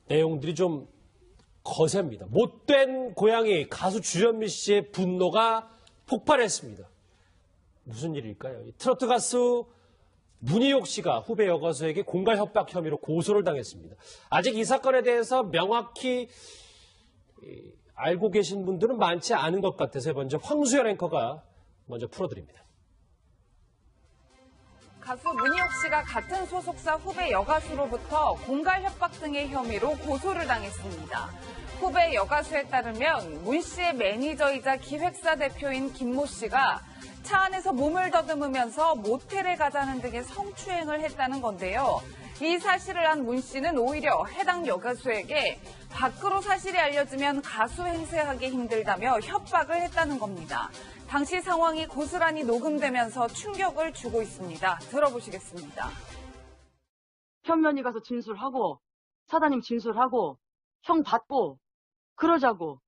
내용들이 좀 거셉니다. 못된 고양이 가수 주현미 씨의 분노가 폭발했습니다. 무슨 일일까요? 트로트 가수 문희옥 씨가 후배 여가수에게 공갈 협박 혐의로 고소를 당했습니다. 아직 이 사건에 대해서 명확히 알고 계신 분들은 많지 않은 것 같아서 먼저 황수연 앵커가 먼저 풀어드립니다. 가수 문희옥 씨가 같은 소속사 후배 여가수로부터 공갈 협박 등의 혐의로 고소를 당했습니다. 후배 여가수에 따르면 문 씨의 매니저이자 기획사 대표인 김모 씨가 차 안에서 몸을 더듬으면서 모텔에 가자는 등의 성추행을 했다는 건데요. 이 사실을 안 문 씨는 오히려 해당 여가수에게 밖으로 사실이 알려지면 가수 행세하기 힘들다며 협박을 했다는 겁니다. 당시 상황이 고스란히 녹음되면서 충격을 주고 있습니다. 들어보시겠습니다. 현면이 가서 진술하고 사장님 진술하고 형 받고 그러자고.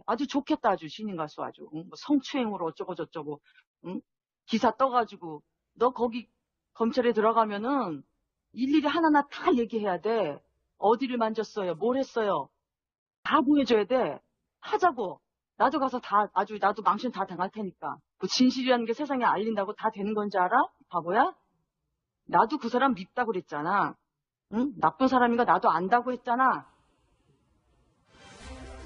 아주 좋겠다. 아주 신인 가수 아주. 응? 뭐 성추행으로 어쩌고 저쩌고. 응? 기사 떠가지고 너 거기 검찰에 들어가면은 일일이 하나하나 다 얘기해야 돼. 어디를 만졌어요. 뭘 했어요. 다 보여줘야 돼. 하자고. 나도 가서 다 아주 나도 망신 다 당할 테니까. 그 진실이라는 게 세상에 알린다고 다 되는 건지 알아? 바보야? 나도 그 사람 밉다고 그랬잖아. 응? 나쁜 사람인가 나도 안다고 했잖아.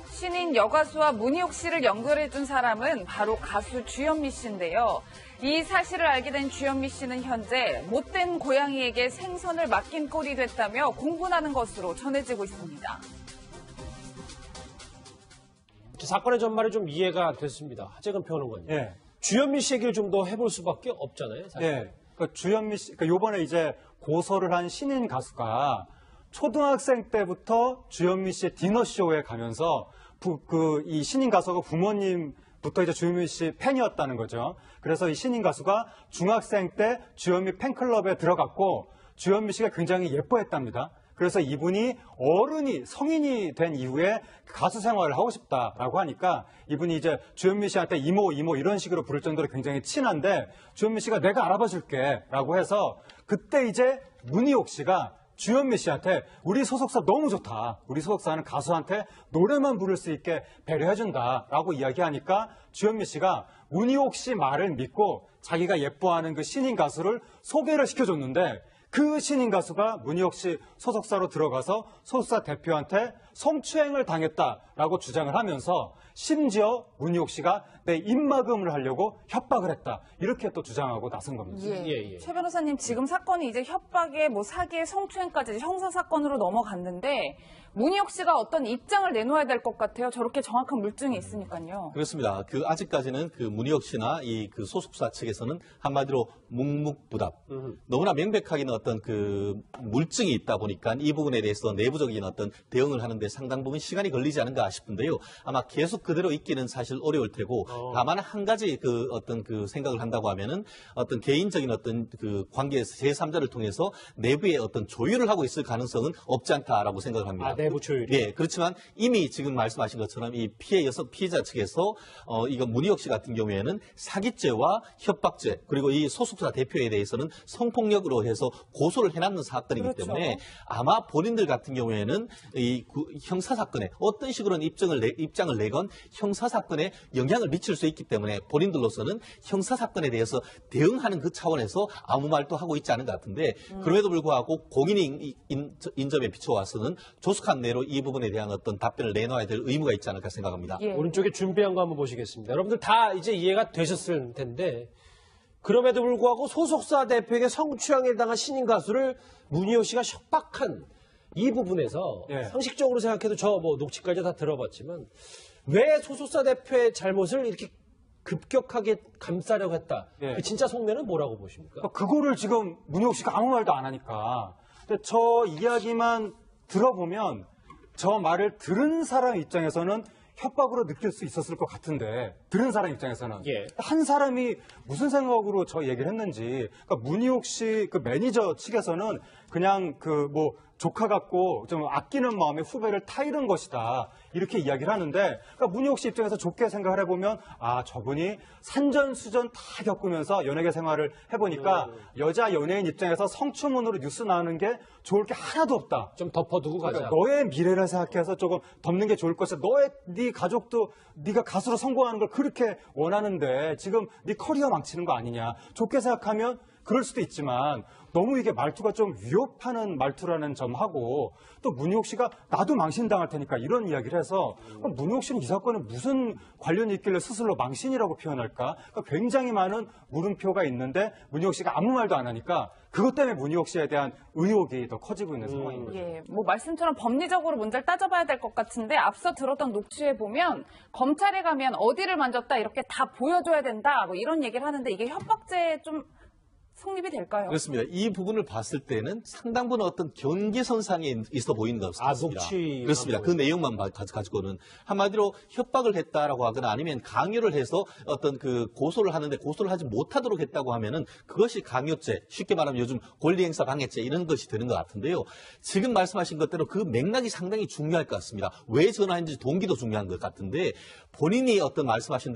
신인 여가수와 문희옥 씨를 연결해준 사람은 바로 가수 주현미 씨인데요. 이 사실을 알게 된 주현미 씨는 현재 못된 고양이에게 생선을 맡긴 꼴이 됐다며 공분하는 것으로 전해지고 있습니다. 사건의 전말이 좀 이해가 됐습니다. 하재근 평론가님. 예. 주현미 씨 얘기를 좀 더 해볼 수밖에 없잖아요. 사실. 예. 그러니까 주현미 씨, 그러니까 요번에 이제 고소를 한 신인 가수가 초등학생 때부터 주현미 씨의 디너쇼에 가면서 이 신인 가수가 부모님부터 이제 주현미 씨 팬이었다는 거죠. 그래서 이 신인 가수가 중학생 때 주현미 팬클럽에 들어갔고 주현미 씨가 굉장히 예뻐했답니다. 그래서 이분이 성인이 된 이후에 가수 생활을 하고 싶다라고 하니까 이분이 이제 주현미 씨한테 이모 이런 식으로 부를 정도로 굉장히 친한데 주현미 씨가 내가 알아봐 줄게 라고 해서 그때 이제 문희옥 씨가 주현미 씨한테 우리 소속사 너무 좋다. 우리 소속사는 가수한테 노래만 부를 수 있게 배려해준다라고 이야기하니까 주현미 씨가 문희옥 씨 말을 믿고 자기가 예뻐하는 그 신인 가수를 소개를 시켜줬는데 그 신인 가수가 문희옥 씨 소속사로 들어가서 소속사 대표한테 성추행을 당했다라고 주장을 하면서 심지어 문희옥 씨가 내 입막음을 하려고 협박을 했다. 이렇게 또 주장하고 나선 겁니다. 예. 최 변호사님, 지금 사건이 이제 협박에 사기에 성추행까지 형사사건으로 넘어갔는데 문희옥 씨가 어떤 입장을 내놓아야 될 것 같아요. 저렇게 정확한 물증이 있으니까요. 그렇습니다. 아직까지는 문희옥 씨나 그 소속사 측에서는 한마디로 묵묵부답. 너무나 명백하게는 어떤 물증이 있다 보니까 이 부분에 대해서 내부적인 어떤 대응을 하는데 상당 부분 시간이 걸리지 않은가 싶은데요. 아마 계속 그대로 있기는 사실 어려울 테고 다만 한 가지 생각을 한다고 하면은 어떤 개인적인 어떤 관계에서 제3자를 통해서 내부의 어떤 조율을 하고 있을 가능성은 없지 않다라고 생각을 합니다. 내부 조율. 예, 그렇지만 이미 지금 말씀하신 것처럼 이 피해자 측에서 이거 문희옥 씨 같은 경우에는 사기죄와 협박죄 그리고 이 소속사 대표에 대해서는 성폭력으로 해서 고소를 해놨는 사건이기 그렇죠. 때문에 아마 본인들 같은 경우에는 이 형사 사건에 어떤 식으로는 입장을 내건 형사 사건에 영향을 미칠 수 있기 때문에 본인들로서는 형사 사건에 대해서 대응하는 그 차원에서 아무 말도 하고 있지 않은 것 같은데 그럼에도 불구하고 공인의 인접에 비춰와서는 조숙한 내로 이 부분에 대한 어떤 답변을 내놔야 될 의무가 있지 않을까 생각합니다. 예. 오른쪽에 준비한 거 한번 보시겠습니다. 여러분들 다 이제 이해가 되셨을 텐데 그럼에도 불구하고 소속사 대표에게 성추행에 당한 신인 가수를 문희옥 씨가 협박한 이 부분에서 상식적으로 생각해도 저 녹취까지 다 들어봤지만 왜 소속사 대표의 잘못을 이렇게 급격하게 감싸려고 했다. 그 진짜 속내는 뭐라고 보십니까? 그거를 지금 문희옥 씨가 아무 말도 안 하니까. 근데 저 이야기만 들어보면 저 말을 들은 사람 입장에서는 협박으로 느낄 수 있었을 것 같은데 들은 사람 입장에서는 예. 한 사람이 무슨 생각으로 저 얘기를 했는지, 그러니까 문희옥 씨 그 매니저 측에서는 그냥 그 뭐 조카 같고 좀 아끼는 마음에 후배를 타이른 것이다 이렇게 이야기를 하는데, 그러니까 문희옥 씨 입장에서 좋게 생각을 해보면 아, 저분이 산전수전 다 겪으면서 연예계 생활을 해보니까 여자 연예인 입장에서 성추문으로 뉴스 나오는 게 좋을 게 하나도 없다. 좀 덮어두고 가자. 그러니까 너의 미래를 생각해서 조금 덮는 게 좋을 것이다. 네 가족도 네가 가수로 성공하는 걸 그렇게 원하는데 지금 네 커리어 망치는 거 아니냐. 좋게 생각하면 그럴 수도 있지만 너무 이게 말투가 좀 위협하는 말투라는 점하고, 또 문희옥 씨가 나도 망신당할 테니까 이런 이야기를 해서 그럼 문희옥 씨는 이 사건에 무슨 관련이 있길래 스스로 망신이라고 표현할까? 그러니까 굉장히 많은 물음표가 있는데 문희옥 씨가 아무 말도 안 하니까 그것 때문에 문희옥 씨에 대한 의혹이 더 커지고 있는 상황인 거죠. 예, 뭐 말씀처럼 법리적으로 문제를 따져봐야 될 것 같은데 앞서 들었던 녹취에 보면 검찰에 가면 어디를 만졌다 이렇게 다 보여줘야 된다 뭐 이런 얘기를 하는데 이게 협박죄에 좀 성립이 될까요? 그렇습니다. 이 부분을 봤을 때는 상당 부분 어떤 경계선상에 있어 보이는 것 같습니다. 녹취만 그렇습니다. 그 내용만 가지고는 한마디로 협박을 했다라고 하거나 아니면 강요를 해서 어떤 그 고소를 하는데 고소를 하지 못하도록 했다고 하면은 그것이 강요죄, 쉽게 말하면 요즘 권리행사 방해죄 이런 것이 되는 것 같은데요. 지금 말씀하신 것대로 그 맥락이 상당히 중요할 것 같습니다. 왜 전화했는지 동기도 중요한 것 같은데, 본인이 어떤 말씀하신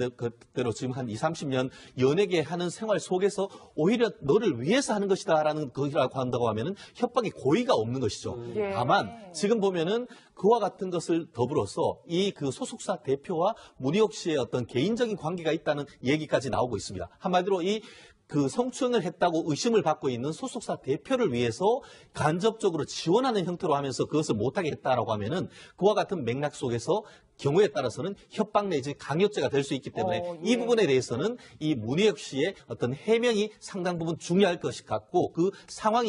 대로 지금 한 20, 30년 연예계 하는 생활 속에서 오히려 너를 위해서 하는 것이다라는 것이라고 한다고 하면은 협박이 고의가 없는 것이죠. 예. 다만 지금 보면은 그와 같은 것을 더불어서 이 그 소속사 대표와 문희옥 씨의 어떤 개인적인 관계가 있다는 얘기까지 나오고 있습니다. 한마디로 이 그 성추행을 했다고 의심을 받고 있는 소속사 대표를 위해서 간접적으로 지원하는 형태로 하면서 그것을 못하게 했다라고 하면은 그와 같은 맥락 속에서 경우에 따라서는 협박 내지 강요죄가 될 수 있기 때문에 예. 이 부분에 대해서는 이 문희옥 씨의 어떤 해명이 상당 부분 중요할 것이 같고, 그 상황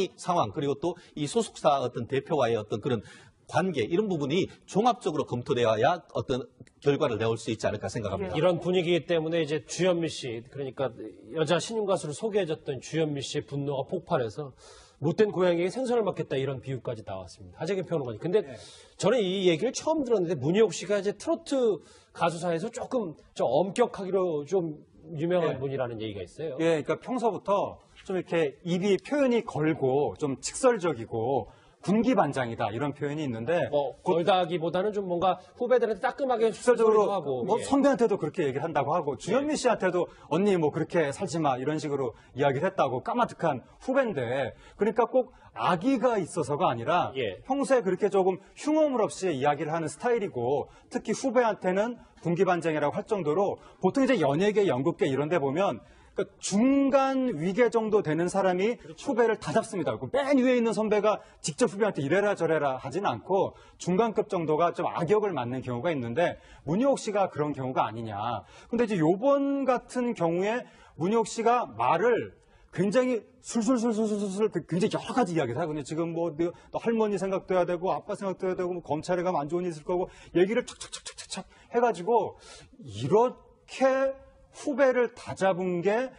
그리고 또 이 소속사 어떤 대표와의 어떤 그런 관계 이런 부분이 종합적으로 검토되어야 어떤 결과를 내올 수 있지 않을까 생각합니다. 이런 분위기 때문에 이제 주현미 씨, 그러니까 여자 신인 가수를 소개해줬던 주현미 씨의 분노가 폭발해서 못된 고양이에게 생선을 맡겼다 이런 비유까지 나왔습니다. 하재근 평론가님. 근데 저는 이 얘기를 처음 들었는데 문희옥 씨가 이제 트로트 가수사에서 조금 좀 엄격하기로 좀 유명한 분이라는 얘기가 있어요. 예, 그러니까 평소부터 좀 이렇게 입이 표현이 걸고 좀 직설적이고 군기반장이다 이런 표현이 있는데, 걸다기보다는 좀 뭔가 후배들한테 따끔하게 직설적으로 소리도 하고 뭐 예. 선배한테도 그렇게 얘기를 한다고 하고 주현미 씨한테도 언니 뭐 그렇게 살지 마 이런 식으로 이야기를 했다고, 까마득한 후배인데, 그러니까 꼭 악의가 있어서가 아니라 예. 평소에 그렇게 조금 흉어물 없이 이야기를 하는 스타일이고, 특히 후배한테는 군기반장이라고 할 정도로 보통 이제 연예계, 연극계 이런 데 보면 그러니까 중간 위계 정도 되는 사람이 후배를 다 잡습니다. 맨 위에 있는 선배가 직접 후배한테 이래라 저래라 하진 않고 중간급 정도가 좀 악역을 맡는 경우가 있는데, 문희옥 씨가 그런 경우가 아니냐. 근데 이제 요번 같은 경우에 문희옥 씨가 말을 굉장히 술술술술술술 굉장히 여러 가지 이야기를 하거든요. 지금 뭐 너 할머니 생각도 해야 되고 아빠 생각도 해야 되고 뭐 검찰에 가면 안 좋은 일 있을 거고 얘기를 척척척척척 해가지고 이렇게 후배를 다 잡은 게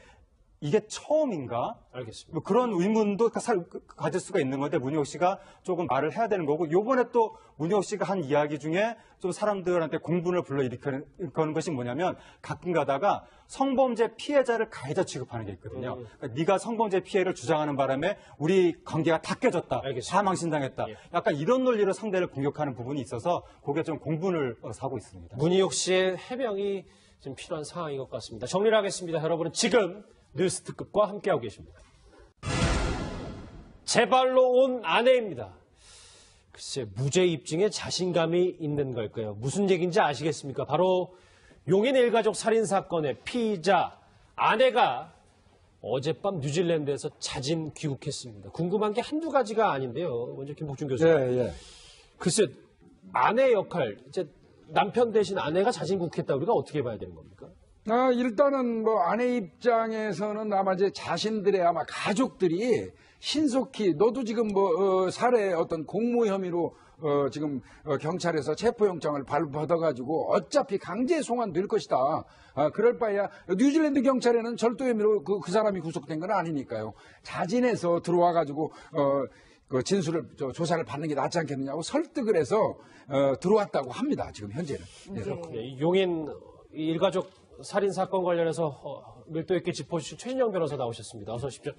이게 처음인가? 알겠습니다. 뭐 그런 의문도 가질 수가 있는 건데, 문희옥 씨가 조금 말을 해야 되는 거고, 요번에 또 문희옥 씨가 한 이야기 중에 좀 사람들한테 공분을 불러일으키는 것이 뭐냐면, 가끔 가다가 성범죄 피해자를 가해자 취급하는 게 있거든요. 그러니까 네가 성범죄 피해를 주장하는 바람에 우리 관계가 다 깨졌다. 알겠습니다. 다 망신당했다. 예. 약간 이런 논리로 상대를 공격하는 부분이 있어서 그게 좀 공분을 사고 있습니다. 문희옥 씨의 해명이 좀 필요한 상황인 것 같습니다. 정리를 하겠습니다. 여러분은 지금 뉴스 특급과 함께하고 계십니다. 재발로 온 아내입니다. 글쎄, 무죄 입증에 자신감이 있는 걸까요? 무슨 얘기인지 아시겠습니까? 바로 용인 일가족 살인사건의 피의자 아내가 어젯밤 뉴질랜드에서 자진 귀국했습니다. 궁금한 게 한두 가지가 아닌데요. 먼저 김복준 교수님. 글쎄, 아내 역할, 이제 남편 대신 아내가 자진 귀국했다, 우리가 어떻게 봐야 되는 겁니까? 일단은 뭐 아내 입장에서는 아마 이제 자신들의 아마 가족들이 신속히 너도 지금 뭐 살해 어떤 공모 혐의로 지금 경찰에서 체포영장을 받아가지고 어차피 강제 송환될 것이다. 그럴 바에야 뉴질랜드 경찰에는 절도 혐의로 그 사람이 구속된 건 아니니까요. 자진해서 들어와가지고 그 진술을 조사를 받는 게 낫지 않겠느냐고 설득을 해서 들어왔다고 합니다. 지금 현재는. 그렇군요. 용인 일가족 살인 사건 관련해서 밀도 있게 짚어주신 최진영 변호사 나오셨습니다. 어서 오십시오.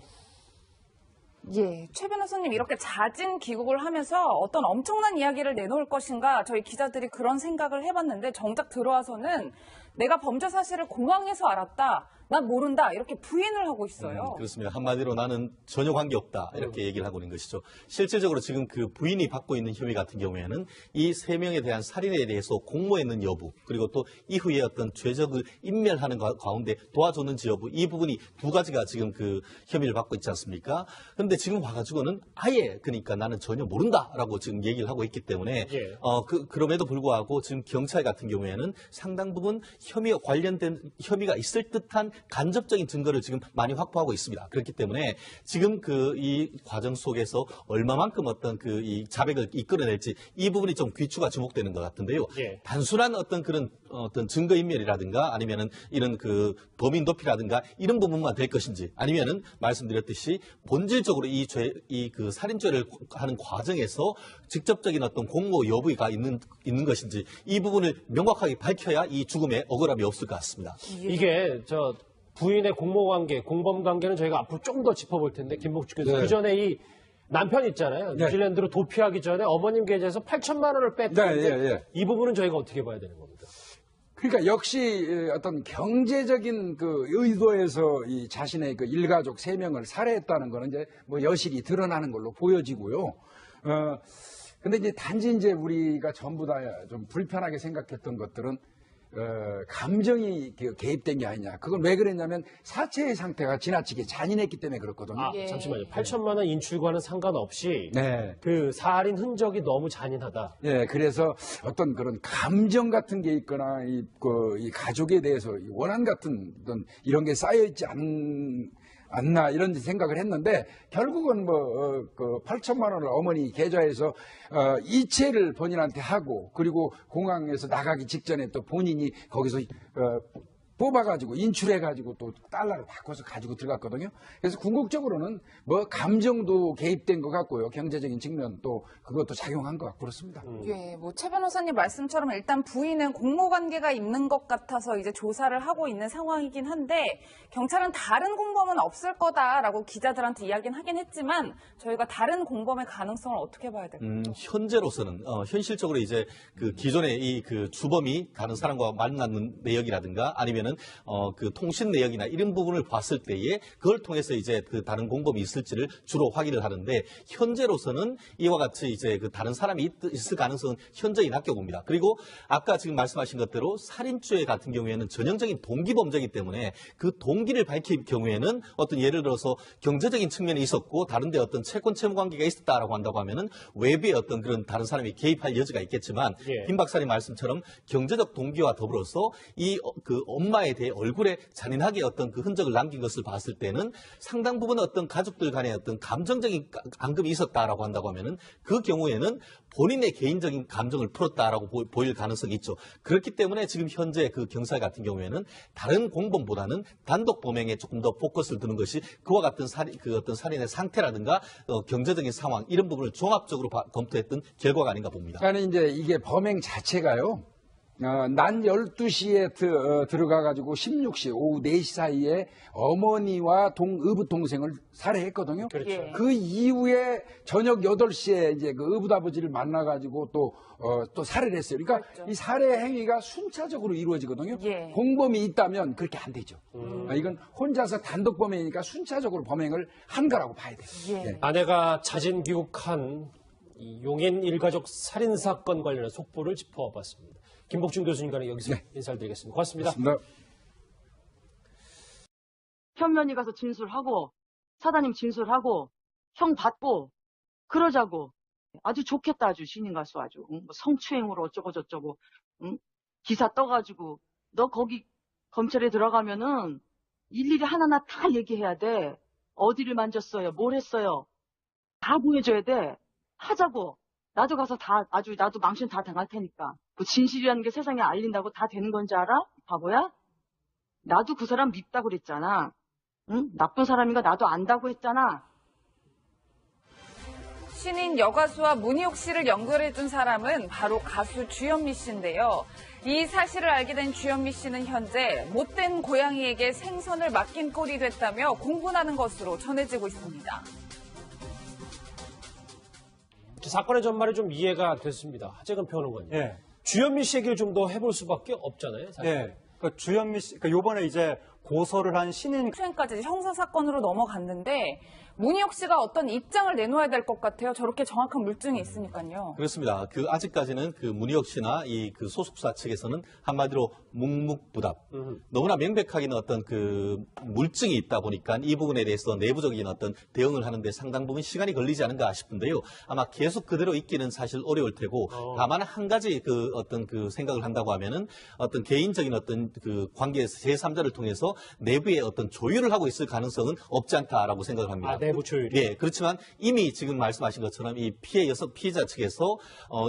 예, 최 변호사님 이렇게 자진 귀국을 하면서 어떤 엄청난 이야기를 내놓을 것인가 저희 기자들이 그런 생각을 해봤는데 정작 들어와서는 내가 범죄 사실을 공항에서 알았다. 난 모른다. 이렇게 부인을 하고 있어요. 그렇습니다. 한마디로 나는 전혀 관계없다. 이렇게 얘기를 하고 있는 것이죠. 실질적으로 지금 그 부인이 받고 있는 혐의 같은 경우에는 이 3명에 대한 살인에 대해서 공모했는 여부, 그리고 또 이후에 어떤 죄적을 인멸하는 가운데 도와줬는지 여부, 이 부분이 2가지가 지금 그 혐의를 받고 있지 않습니까? 그런데 지금 와가지고는 아예 그러니까 나는 전혀 모른다라고 지금 얘기를 하고 있기 때문에 예. 그럼에도 불구하고 지금 경찰 같은 경우에는 상당 부분 혐의와 관련된 혐의가 있을 듯한 간접적인 증거를 지금 많이 확보하고 있습니다. 그렇기 때문에 지금 이 과정 속에서 얼마만큼 어떤 이 자백을 이끌어낼지 이 부분이 좀 귀추가 주목되는 것 같은데요. 예. 단순한 어떤 그런 어떤 증거인멸이라든가 아니면은 이런 그 범인 도피라든가 이런 부분만 될 것인지 아니면은 말씀드렸듯이 본질적으로 그 살인죄를 하는 과정에서 직접적인 어떤 공모 여부가 있는 것인지 이 부분을 명확하게 밝혀야 이 죽음에 억울함이 없을 것 같습니다. 이게 부인의 공모관계, 공범관계는 저희가 앞으로 좀 더 짚어볼 텐데 김복주 교수 그 전에 이 남편 있잖아요. 뉴질랜드로 도피하기 전에 어머님 계좌에서 8천만 원을 뺐는데 이 부분은 저희가 어떻게 봐야 되는 겁니까? 그러니까 역시 어떤 경제적인 그 의도에서 이 자신의 그 일가족 3명을 살해했다는 거는 이제 뭐 여실히 드러나는 걸로 보여지고요. 근데 이제 단지 이제 우리가 전부 다 좀 불편하게 생각했던 것들은 감정이 개입된 게 아니냐. 그건 왜 그랬냐면 사체의 상태가 지나치게 잔인했기 때문에 그렇거든요. 잠시만요. 8천만 원 인출과는 상관없이 네. 그 살인 흔적이 너무 잔인하다. 예, 그래서 어떤 그런 감정 같은 게 있거나 이 가족에 대해서 원한 같은 어떤 이런 게 쌓여있지 않나 이런 생각을 했는데 결국은 그 8천만 원을 어머니 계좌에서 이체를 본인한테 하고 그리고 공항에서 나가기 직전에 또 본인이 거기서 뽑아가지고 인출해가지고 또 달러를 바꿔서 가지고 들어갔거든요. 그래서 궁극적으로는 뭐 감정도 개입된 것 같고요. 경제적인 측면 또 그것도 작용한 것 같고 그렇습니다. 예, 뭐 최 변호사님 말씀처럼 일단 부인은 공모관계가 있는 것 같아서 이제 조사를 하고 있는 상황이긴 한데 경찰은 다른 공범은 없을 거다라고 기자들한테 이야기는 하긴 했지만 저희가 다른 공범의 가능성을 어떻게 봐야 될까요? 현재로서는 현실적으로 이제 그 기존의 이 그 주범이 다른 사람과 만나는 내역이라든가 아니면은 그 통신 내역이나 이런 부분을 봤을 때에 그걸 통해서 이제 그 다른 공범이 있을지를 주로 확인을 하는데 현재로서는 이와 같이 이제 그 다른 사람이 있을 가능성은 현저히 낮게 봅니다. 그리고 아까 지금 말씀하신 것대로 살인죄 같은 경우에는 전형적인 동기 범죄이기 때문에 그 동기를 밝힐 경우에는 어떤 예를 들어서 경제적인 측면이 있었고 다른데 어떤 채권 채무 관계가 있었다라고 한다고 하면은 외부의 어떤 그런 다른 사람이 개입할 여지가 있겠지만 김 박사님 말씀처럼 경제적 동기와 더불어서 그 엄마에 대해 얼굴에 잔인하게 어떤 그 흔적을 남긴 것을 봤을 때는 상당 부분 어떤 가족들 간의 어떤 감정적인 앙금이 있었다라고 한다고 하면은 그 경우에는 본인의 개인적인 감정을 풀었다라고 보일 가능성이 있죠. 그렇기 때문에 지금 현재 그 경찰 같은 경우에는 다른 공범보다는 단독 범행에 조금 더 포커스를 두는 것이 그와 같은 어떤 살인의 상태라든가 경제적인 상황 이런 부분을 종합적으로 검토했던 결과가 아닌가 봅니다. 그러니까 이제 이게 범행 자체가요. 난 12시에 들어가가지고 16시, 오후 4시 사이에 어머니와 의붓 동생을 살해했거든요. 그렇죠. 그 이후에 저녁 8시에 이제 그 의붓 아버지를 만나가지고 또 살해를 했어요. 그러니까 이 살해 행위가 순차적으로 이루어지거든요. 공범이 있다면 그렇게 안 되죠. 이건 혼자서 단독 범행이니까 순차적으로 범행을 한 거라고 봐야 돼요. 아내가 자진 귀국한 이 용인 일가족 살인사건 관련한 속보를 짚어봤습니다. 김복준 교수님과는 여기서 인사를 드리겠습니다. 고맙습니다. 고맙습니다. 현면이 가서 진술하고 사단님 진술하고 형 받고 그러자고 아주 좋겠다 아주 신인 가수 아주 뭐 성추행으로 어쩌고 저쩌고 기사 떠가지고 너 거기 검찰에 들어가면은 일일이 하나하나 다 얘기해야 돼. 어디를 만졌어요? 뭘 했어요? 다 보여줘야 돼. 하자고. 나도 가서 나도 망신 다 당할 테니까. 그 진실이라는 게 세상에 알린다고 다 되는 건지 알아? 바보야? 나도 그 사람 밉다고 그랬잖아. 응? 나쁜 사람인가 나도 안다고 했잖아. 신인 여가수와 문희옥 씨를 연결해준 사람은 바로 가수 주현미 씨인데요. 이 사실을 알게 된 주현미 씨는 현재 못된 고양이에게 생선을 맡긴 꼴이 됐다며 공분하는 것으로 전해지고 있습니다. 사건의 전말이 좀 이해가 됐습니다. 하재근 평론가님. 예. 주현미 씨 얘기를 좀 더 해볼 수밖에 없잖아요. 사실. 예. 그러니까 주현미 씨, 그러니까 요번에 이제 고소를 한 신인 수행까지 형사사건으로 넘어갔는데 문희옥 씨가 어떤 입장을 내놓아야 될 것 같아요. 저렇게 정확한 물증이 있으니까요. 그렇습니다. 아직까지는 문희옥 씨나 그 소속사 측에서는 한마디로 묵묵부답. 너무나 명백하게는 어떤 물증이 있다 보니까 이 부분에 대해서 내부적인 어떤 대응을 하는데 상당 부분 시간이 걸리지 않은가 싶은데요. 아마 계속 그대로 있기는 사실 어려울 테고, 다만 한 가지 어떤 생각을 한다고 하면은 어떤 개인적인 어떤 관계 제3자를 통해서 내부의 어떤 조율을 하고 있을 가능성은 없지 않다라고 생각을 합니다. 내부 조율이. 예, 그렇지만 이미 지금 말씀하신 것처럼 이 피해자 측에서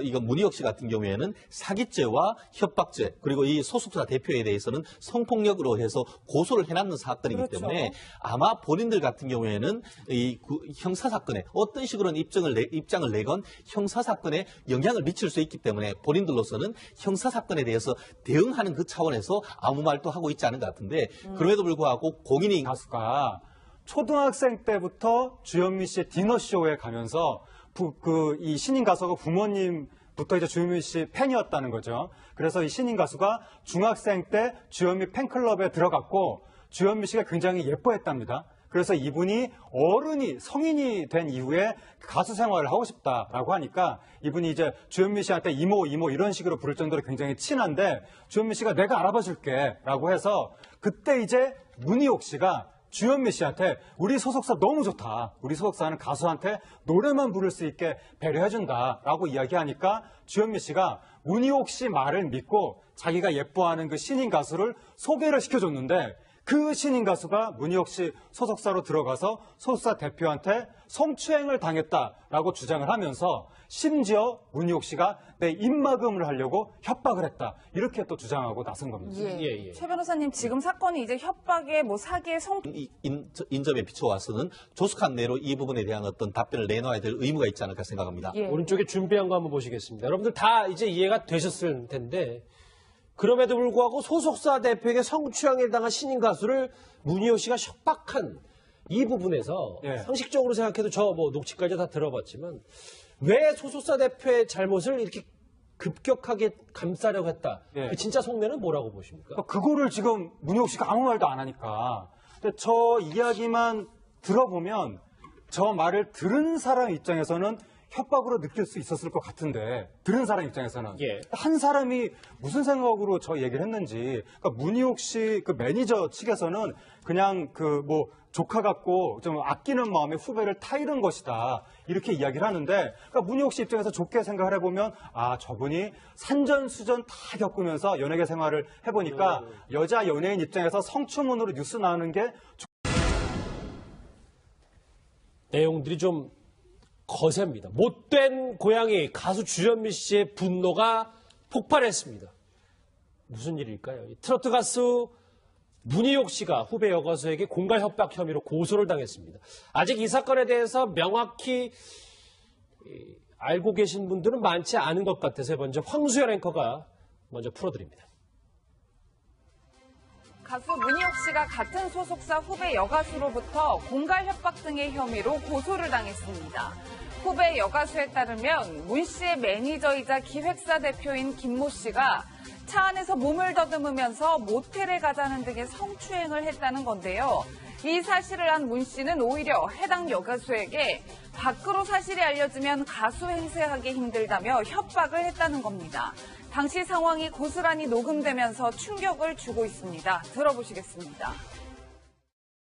이거 문희옥 씨 같은 경우에는 사기죄와 협박죄, 그리고 이 소속사 대표에 대해서는 성폭력으로 해서 고소를 해놨는 사건이기 그렇죠. 때문에 아마 본인들 같은 경우에는 이 형사 사건에 어떤 식으로는 입장을 내건 형사 사건에 영향을 미칠 수 있기 때문에 본인들로서는 형사 사건에 대해서 대응하는 그 차원에서 아무 말도 하고 있지 않은 것 같은데, 그럼에도 불구하고 공인이 가수가 초등학생 때부터 주현미 씨의 디너쇼에 가면서 이 신인 가수가 부모님부터 이제 주현미 씨 팬이었다는 거죠. 그래서 이 신인 가수가 중학생 때 주현미 팬클럽에 들어갔고 주현미 씨가 굉장히 예뻐했답니다. 그래서 이분이 성인이 된 이후에 가수 생활을 하고 싶다라고 하니까 이분이 이제 주현미 씨한테 이모 이런 식으로 부를 정도로 굉장히 친한데, 주현미 씨가 내가 알아봐 줄게 라고 해서 그때 이제 문희옥 씨가 주현미 씨한테 우리 소속사 너무 좋다. 우리 소속사는 가수한테 노래만 부를 수 있게 배려해준다 라고 이야기하니까 주현미 씨가 문희옥 씨 말을 믿고 자기가 예뻐하는 그 신인 가수를 소개를 시켜줬는데, 그 신인 가수가 문희옥 씨 소속사로 들어가서 소속사 대표한테 성추행을 당했다라고 주장을 하면서 심지어 문희옥 씨가 내 입막음을 하려고 협박을 했다. 이렇게 또 주장하고 나선 겁니다. 예. 최 변호사님, 지금 사건이 이제 협박에 사기에 인접에 비춰와서는 조속한 내로 이 부분에 대한 어떤 답변을 내놔야 될 의무가 있지 않을까 생각합니다. 예. 오른쪽에 준비한 거 한번 보시겠습니다. 여러분들 다 이제 이해가 되셨을 텐데, 그럼에도 불구하고 소속사 대표에게 성추행을 당한 신인 가수를 문희옥 씨가 협박한 이 부분에서 예. 상식적으로 생각해도 녹취까지 다 들어봤지만 왜 소속사 대표의 잘못을 이렇게 급격하게 감싸려고 했다. 예. 그 진짜 속내는 뭐라고 보십니까? 그거를 지금 문희옥 씨가 아무 말도 안 하니까. 근데 저 이야기만 들어보면 저 말을 들은 사람 입장에서는 협박으로 느낄 수 있었을 것 같은데, 들은 사람 입장에서는 예. 한 사람이 무슨 생각으로 저 얘기를 했는지, 그러니까 문희옥 씨 매니저 측에서는 그냥 조카 같고 좀 아끼는 마음에 후배를 타이른 것이다 이렇게 이야기를 하는데, 그러니까 문희옥 씨 입장에서 좋게 생각을 해보면 저분이 산전수전 다 겪으면서 연예계 생활을 해보니까 여자 연예인 입장에서 성추문으로 뉴스 나오는 게 내용들이 좀 거셉니다. 못된 고양이 가수 주현미 씨의 분노가 폭발했습니다. 무슨 일일까요? 트로트 가수 문희옥 씨가 후배 여가수에게 공갈 협박 혐의로 고소를 당했습니다. 아직 이 사건에 대해서 명확히 알고 계신 분들은 많지 않은 것 같아서 먼저 황수연 앵커가 먼저 풀어드립니다. 가수 문희옥 씨가 같은 소속사 후배 여가수로부터 공갈 협박 등의 혐의로 고소를 당했습니다. 후배 여가수에 따르면 문 씨의 매니저이자 기획사 대표인 김모 씨가 차 안에서 몸을 더듬으면서 모텔에 가자는 등의 성추행을 했다는 건데요. 이 사실을 안 문 씨는 오히려 해당 여가수에게 밖으로 사실이 알려지면 가수 행세하기 힘들다며 협박을 했다는 겁니다. 당시 상황이 고스란히 녹음되면서 충격을 주고 있습니다. 들어보시겠습니다.